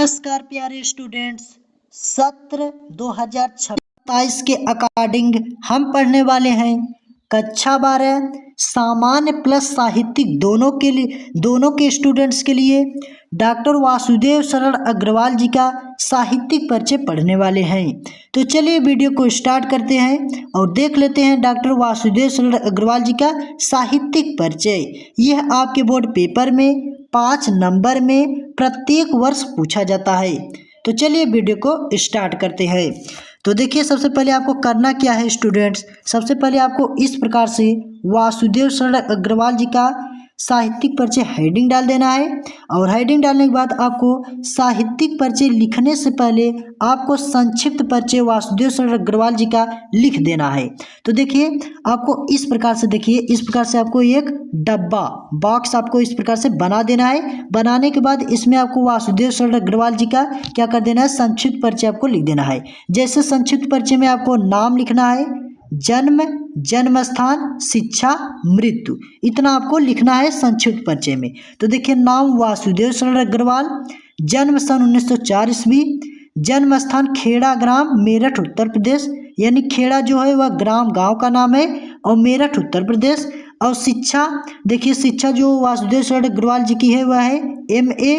नमस्कार प्यारे स्टूडेंट्स। सत्र 2026 के अकॉर्डिंग हम पढ़ने वाले हैं कक्षा 12 सामान्य प्लस साहित्यिक दोनों के स्टूडेंट्स के लिए डॉक्टर वासुदेव शरण अग्रवाल जी का साहित्यिक परिचय पढ़ने वाले हैं। तो चलिए वीडियो को स्टार्ट करते हैं और देख लेते हैं डॉक्टर वासुदेव शरण अग्रवाल जी का साहित्यिक परिचय। यह आपके बोर्ड पेपर में 5 नंबर में प्रत्येक वर्ष पूछा जाता है। तो चलिए वीडियो को स्टार्ट करते हैं। तो देखिए, सबसे पहले आपको करना क्या है स्टूडेंट्स, सबसे पहले आपको इस प्रकार से वासुदेव शरण अग्रवाल जी का साहित्यिक परिचय हेडिंग डाल देना है। और हेडिंग डालने के बाद आपको साहित्यिक परिचय लिखने से पहले आपको संक्षिप्त परिचय वासुदेव शरण अग्रवाल जी का लिख देना है। तो देखिए, आपको इस प्रकार से इस प्रकार से आपको एक डब्बा बॉक्स आपको इस प्रकार से बना देना है। बनाने के बाद इसमें आपको वासुदेव शरण अग्रवाल जी का क्या कर देना है, संक्षिप्त परिचय आपको लिख देना है। जैसे संक्षिप्त परिचय में आपको नाम लिखना है, जन्म स्थान, शिक्षा, मृत्यु, इतना आपको लिखना है संक्षिप्त परिचय में। तो देखिए, नाम वासुदेव शरण अग्रवाल, जन्म सन 1904 ईस्वी, जन्म स्थान खेड़ा ग्राम मेरठ उत्तर प्रदेश, यानी खेड़ा जो है वह गांव का नाम है और मेरठ उत्तर प्रदेश। और शिक्षा, देखिए शिक्षा जो वासुदेव शरण अग्रवाल जी की है वह है MA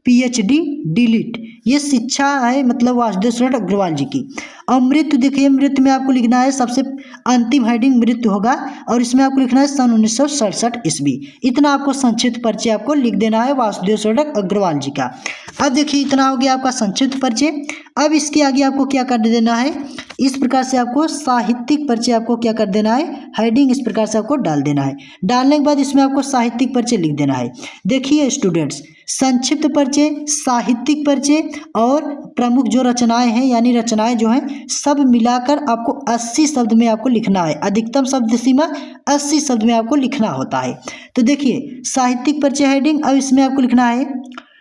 PhD DLit, ये शिक्षा है मतलब वासुदेव शरण अग्रवाल जी की। और मृत्यु, देखिए मृत्यु में आपको लिखना है, सबसे अंतिम हेडिंग मृत्यु होगा और इसमें आपको लिखना है सन 1967 ईस्वी। इतना आपको संक्षिप्त परिचय आपको लिख देना है वासुदेव शरण अग्रवाल जी का। अब देखिए, इतना हो गया आपका संक्षिप्त परिचय। अब इसके आगे आपको क्या कर देना है, इस प्रकार से आपको साहित्यिक परिचय आपको क्या कर देना है, हेडिंग इस प्रकार से आपको डाल देना है। डालने के बाद इसमें आपको साहित्यिक परिचय लिख देना है। देखिए स्टूडेंट्स, संक्षिप्त परिचय, साहित्यिक परिचय और प्रमुख जो रचनाएं हैं यानी रचनाएं जो हैं सब मिलाकर आपको 80 शब्द में आपको लिखना है। अधिकतम शब्द सीमा 80 शब्द में आपको लिखना होता है। तो देखिए, साहित्यिक परिचय हेडिंग, अब इसमें आपको लिखना है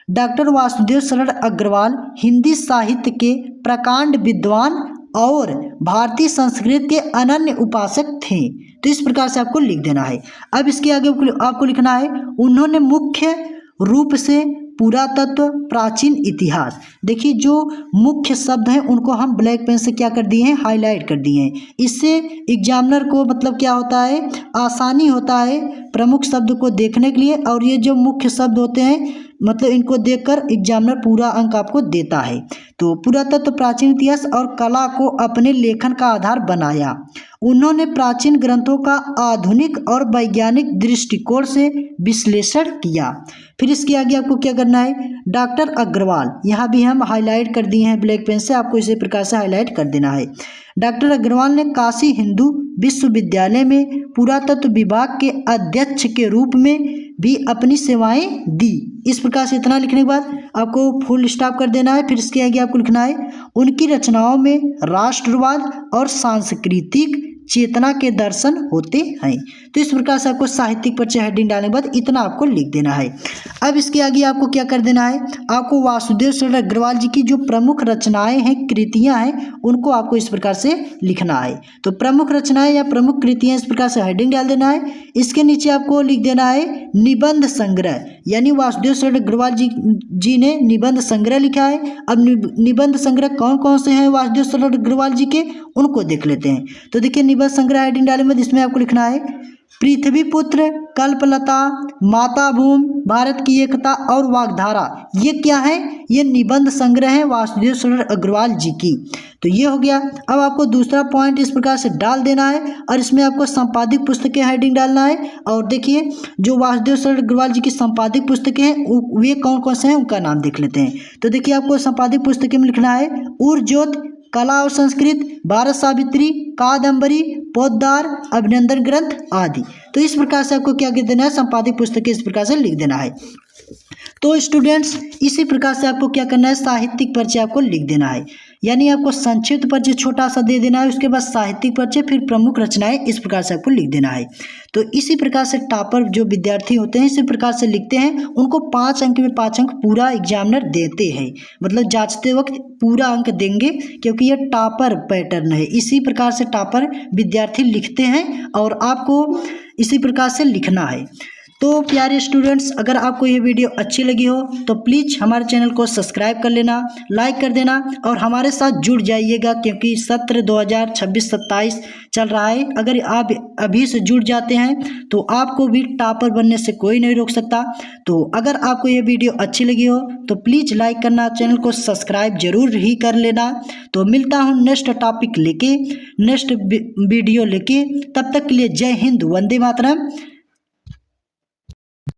डॉक्टर वासुदेव शरण अग्रवाल हिंदी साहित्य के प्रकांड विद्वान और भारतीय संस्कृत के अनन्य उपासक थे। तो इस प्रकार से आपको लिख देना है। अब इसके आगे आपको लिखना है उन्होंने मुख्य रूप से पुरातत्व, प्राचीन इतिहास, देखिए जो मुख्य शब्द हैं उनको हम ब्लैक पेन से क्या कर दिए हैं, हाईलाइट कर दिए हैं। इससे एग्जामिनर को मतलब क्या होता है, आसानी होता है प्रमुख शब्द को देखने के लिए। और ये जो मुख्य शब्द होते हैं मतलब इनको देखकर एग्जामिनर पूरा अंक आपको देता है। तो पुरातत्व, प्राचीन इतिहास और कला को अपने लेखन का आधार बनाया। उन्होंने प्राचीन ग्रंथों का आधुनिक और वैज्ञानिक दृष्टिकोण से विश्लेषण किया। फिर इसके आगे आपको क्या करना है, डॉक्टर अग्रवाल, यहाँ भी हम हाईलाइट कर दिए हैं ब्लैक पेन से, आपको इसी प्रकार से हाईलाइट कर देना है। डॉक्टर अग्रवाल ने काशी हिंदू विश्वविद्यालय में पुरातत्व विभाग के अध्यक्ष के रूप में भी अपनी सेवाएं दी। इस प्रकार से इतना लिखने के बाद आपको फुल स्टॉप कर देना है। फिर इसके आगे आपको लिखना है उनकी रचनाओं में राष्ट्रवाद और सांस्कृतिक चेतना के दर्शन होते हैं। तो इस प्रकार से आपको साहित्यिक परिचय हेडिंग डालने के बाद इतना आपको लिख देना है। अब इसके आगे आपको क्या कर देना है, आपको वासुदेव शरण अग्रवाल जी की जो प्रमुख रचनाएं हैं, कृतियां हैं, उनको आपको इस प्रकार से लिखना है। तो प्रमुख रचनाएं या प्रमुख कृतियां इस प्रकार से हेडिंग डाल देना है। इसके नीचे आपको लिख देना है निबंध संग्रह, यानी वासुदेव शरण अग्रवाल जी ने निबंध संग्रह लिखा है। अब निबंध संग्रह कौन कौन से हैं वासुदेव शरण अग्रवाल जी के, उनको देख लेते हैं। तो देखिए, निबंध संग्रह हेडिंग डालने में इसमें आपको लिखना है पृथ्वीपुत्र, कल्पलता, माता भूमि, भारत की एकता और वाग्धारा, ये क्या है, ये निबंध संग्रह है वासुदेव शरण अग्रवाल जी की। तो ये हो गया। अब आपको दूसरा पॉइंट इस प्रकार से डाल देना है और इसमें आपको संपादित पुस्तकें हेडिंग डालना है। और देखिए, जो वासुदेव शरण अग्रवाल जी की संपादित पुस्तकें हैं वे कौन कौन से हैं उनका नाम देख लेते हैं। तो देखिए, आपको संपादित पुस्तकें में लिखना है उर्ज्योत, कला और संस्कृत, भारत सावित्री, कादम्बरी, पोद्दार, अभिनंदन ग्रंथ आदि। तो इस प्रकार से आपको क्या कर देना है, संपादित पुस्तकें इस प्रकार से लिख देना है। तो स्टूडेंट्स, इसी प्रकार से आपको क्या करना है, साहित्यिक परिचय आपको लिख देना है। यानी आपको संक्षिप्त परिचय छोटा सा दे देना है, उसके बाद साहित्यिक परिचय, फिर प्रमुख रचनाएं, इस प्रकार से आपको लिख देना है। तो इसी प्रकार से टॉपर जो विद्यार्थी होते हैं इसी प्रकार से लिखते हैं, उनको 5 अंक में 5 अंक पूरा एग्जामिनर देते हैं, मतलब जांचते वक्त पूरा अंक देंगे, क्योंकि ये टॉपर पैटर्न है। इसी प्रकार से टॉपर विद्यार्थी लिखते हैं और आपको इसी प्रकार से लिखना है। तो प्यारे स्टूडेंट्स, अगर आपको ये वीडियो अच्छी लगी हो तो प्लीज़ हमारे चैनल को सब्सक्राइब कर लेना, लाइक कर देना और हमारे साथ जुड़ जाइएगा, क्योंकि सत्र 2026-27 चल रहा है। अगर आप अभी से जुड़ जाते हैं तो आपको भी टॉपर बनने से कोई नहीं रोक सकता। तो अगर आपको ये वीडियो अच्छी लगी हो तो प्लीज़ लाइक करना, चैनल को सब्सक्राइब जरूर ही कर लेना। तो मिलता हूँ नेक्स्ट टॉपिक लेके, नेक्स्ट वीडियो लेके। तब तक के लिए जय हिंद, वंदे मातरम।